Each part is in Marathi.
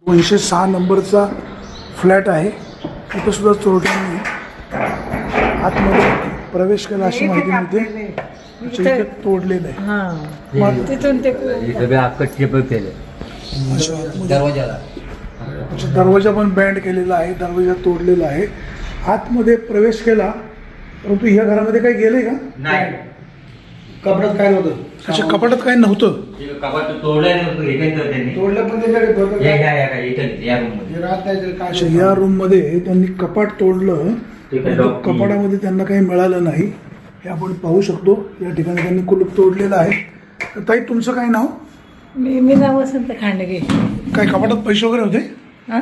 206 नंबरचा फ्लॅट आहे. इथं सुद्धा चोरट्यांनी आतमध्ये प्रवेश केला अशी माहिती मिळते. इथे तोडलेलं आहे. मग तिथून ते दरवाजा पण बँड केलेला आहे, दरवाजा तोडलेला आहे. आतमध्ये प्रवेश केला, परंतु ह्या घरामध्ये काही गेले का? नाही, कपड्यात काय नव्हतं. अच्छा, कपाटात काही नव्हतं. कपाट तोडलं नव्हतं, हे काही करत त्यांनी. तोडलं पण त्याच्याकडे होतं हे काय? घ्या, या काय, इथं या रूम मध्ये. हे राहत नाही तर काय अच्छा, या रूम मध्ये त्यांनी कपाट तोडलं, परंतु कपाटामध्ये त्यांना काही मिळालं नाही. हे आपण पाहू शकतो. या ठिकाणी त्यांनी कुलूप तोडलेलं आहे. तर ताई, तुमचं काय नाव? मी नाव वसंत खांडगे. काय कपाटात पैसे वगैरे होते? हा?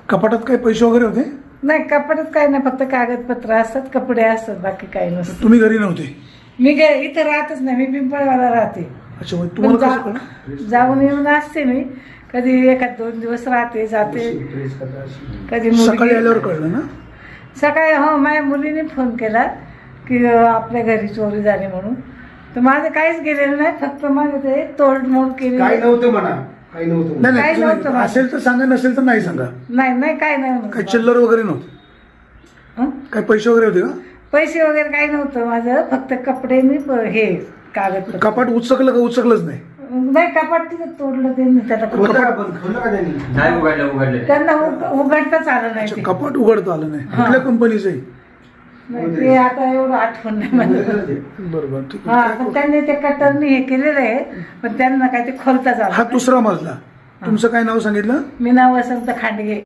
कपाटात काही पैसे वगैरे होते? नाही, कपड्यात काय नाही, फक्त कागदपत्र असतात, कपडे असतात, बाकी काही नसतं. तुम्ही घरी नव्हते? मी इथं राहतच नाही, मी पिंपळवाला राहते. अच्छा, मग तुम्हाला कसं कळलं? जाऊन येऊन असते मी, कधी एखाद 2 दिवस राहते जाते, कधी सकाळी मुलगी- आल्यावर कळलं ना? सकाळी हो, माझ्या मुलीने फोन केला की आपल्या घरी चोरी झाली म्हणून. तर माझं काहीच गेलेलं नाही, फक्त माझं ते तोडमोड केली. काय नव्हतं म्हणा, काही नव्हतं. नाही काही नाही, नव्हतं माझं. असेल तर सांगा, नसेल तर नाही सांगा. नाही नाही, काय नाही काही म्हणत. चिल्लर वगैरे नव्हतं? हं? काही पैसे वगैरे होते का? पैसे वगैरे काही नव्हतं माझं, फक्त कपडे मी हे कागद. कपाट उचकलं का उचकलंच नाही? नाही, कपाट तिथं तोडलं त्यांनी, त्याला होतं का पण? खोललं का त्यांनी? नाही उघडलं. त्यांना उघडताच आलं नाही अच्छा, ते. कपाट उघडता आलं नाही. कुठल्या कंपनीचं आहे? नाही, ते आता एवढं आठवण नाही मला. बरोबर, ठीक हा, आहे. पण त्यांनी ते कटरनी हे केलेलं आहे, पण त्यांना काय ते खोलताच आलं हा नाही. दुसरा मजला. तुमचं काय नाव सांगितलं? मी नाव वसंत खांडगे.